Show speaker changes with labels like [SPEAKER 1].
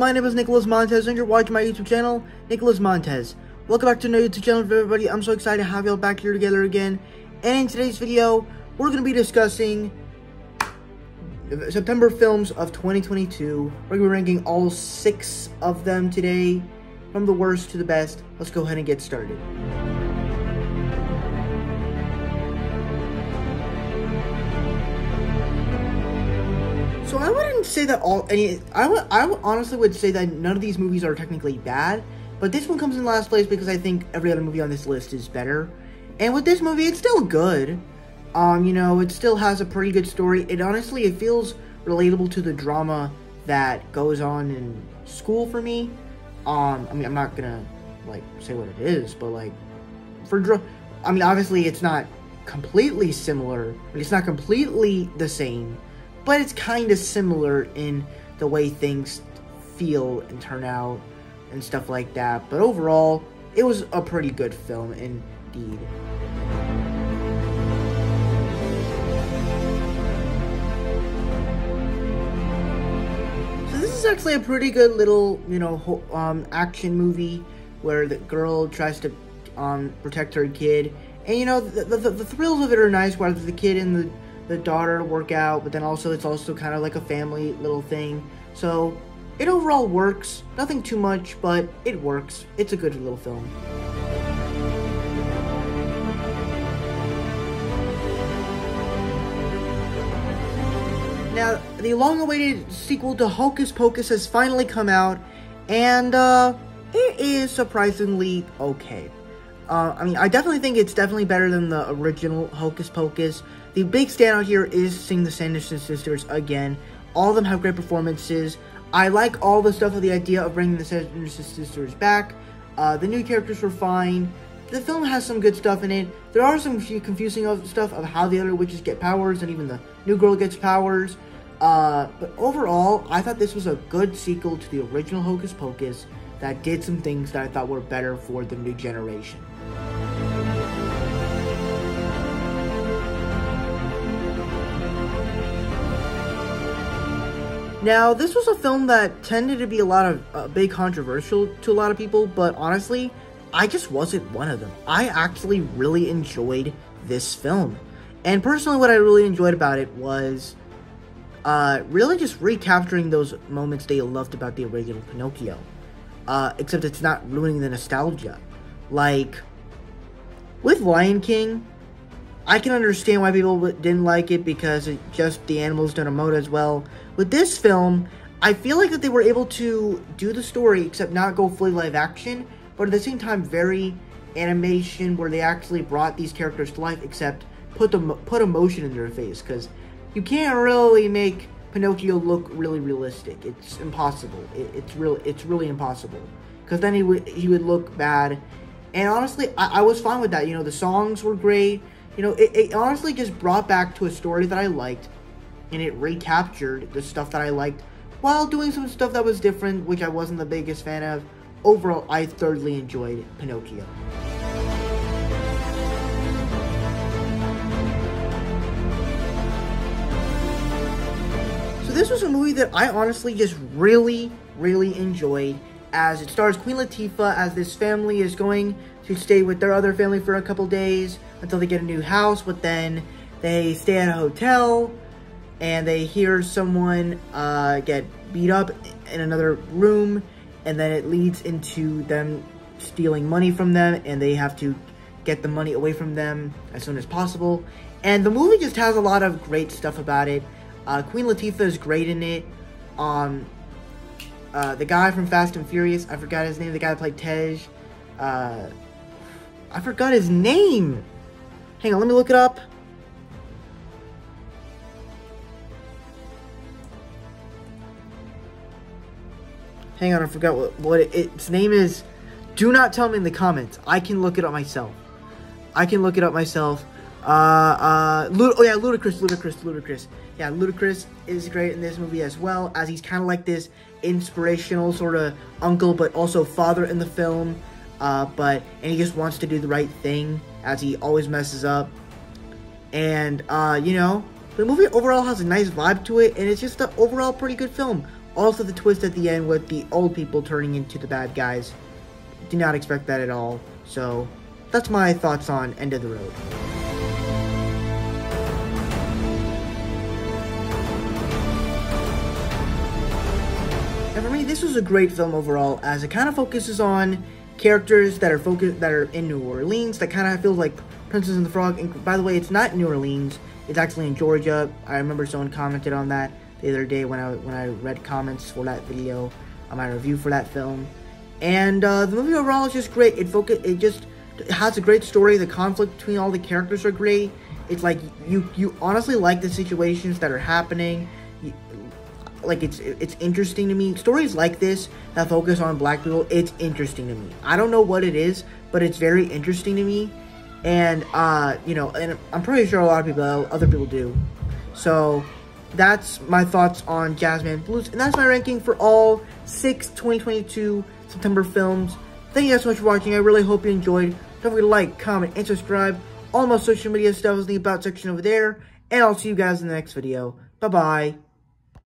[SPEAKER 1] my name is Nicholas Montez, and you're watching my YouTube channel, Nicholas Montez. Welcome back to my YouTube channel, everybody. I'm so excited to have y'all back here together again. And in today's video, we're going to be discussing September films of 2022. We're going to be ranking all 6 of them today, from the worst to the best. Let's go ahead and get started. So I wouldn't say that I honestly would say that none of these movies are technically bad, but this one comes in last place because I think every other movie on this list is better. And with this movie, it's still good. You know, it still has a pretty good story. It feels relatable to the drama that goes on in school for me. I mean, I'm not gonna like say what it is, but like obviously it's not completely similar. It's not completely the same. But it's kind of similar in the way things feel and turn out and stuff like that. But overall, it was a pretty good film indeed. So this is actually a pretty good little, action movie where the girl tries to protect her kid. And, the thrills of it are nice, whether the kid and the daughter work out, but then it's also kind of like a family little thing. So it overall works. Nothing too much, but it works. It's a good little film. Now, the long-awaited sequel to Hocus Pocus has finally come out, and it is surprisingly okay. I definitely think it's definitely better than the original Hocus Pocus. The big standout here is seeing the Sanderson sisters again. All of them have great performances. I like all the stuff of the idea of bringing the Sanderson sisters back. The new characters were fine. The film has some good stuff in it. There are some confusing stuff of how the other witches get powers, and even the new girl gets powers. But overall, I thought this was a good sequel to the original Hocus Pocus that did some things that I thought were better for the new generation. Now, this was a film that tended to be big controversial to a lot of people, but honestly, I just wasn't one of them. I actually really enjoyed this film. And personally, what I really enjoyed about it was really just recapturing those moments that you loved about the original Pinocchio. Except it's not ruining the nostalgia. Like, with Lion King, I can understand why people didn't like it because the animals don't emote as well. With this film, I feel like that they were able to do the story, except not go fully live action, but at the same time very animation, where they actually brought these characters to life, except put emotion in their face, because you can't really make Pinocchio look really realistic. It's impossible. It's really impossible, because then he would look bad. And honestly, I was fine with that. The songs were great. It honestly just brought back to a story that I liked, and it recaptured the stuff that I liked while doing some stuff that was different, which I wasn't the biggest fan of. Overall, I thoroughly enjoyed Pinocchio. So this was a movie that I honestly just really, really enjoyed, as it stars Queen Latifah as this family is going to stay with their other family for a couple days until they get a new house, but then they stay at a hotel and they hear someone get beat up in another room, and then it leads into them stealing money from them, and they have to get the money away from them as soon as possible. And the movie just has a lot of great stuff about it. Queen Latifah is great in it. The guy from Fast and Furious, I forgot his name, the guy that played Tej. I forgot his name. Hang on, let me look it up. Hang on, I forgot what its name is. Do not tell me in the comments. I can look it up myself. Ludacris. Yeah, Ludacris is great in this movie as well, as he's kind of like this inspirational sort of uncle, but also father in the film. And he just wants to do the right thing, as he always messes up. And, the movie overall has a nice vibe to it, and it's just an overall pretty good film. Also, the twist at the end with the old people turning into the bad guys. Do not expect that at all. So, that's my thoughts on End of the Road. And for me, this was a great film overall, as it kind of focuses on characters that are in New Orleans, that kind of feels like Princess and the Frog. And by the way, it's not New Orleans, it's actually in Georgia. I remember someone commented on that the other day when I read comments for that video on my review for that film. And the movie overall is just great. It just has a great story. The conflict between all the characters are great. It's like you honestly like the situations that are happening. Like it's interesting to me. Stories like this that focus on black people, it's interesting to me. I don't know what it is, but it's very interesting to me. And you know, and I'm pretty sure a lot of other people do. So that's my thoughts on Jazzman Blues, and that's my ranking for all 6 2022 September films. Thank you guys so much for watching. I really hope you enjoyed. Don't forget to like, comment, and subscribe. All my social media stuff is in the About section over there. And I'll see you guys in the next video. Bye-bye.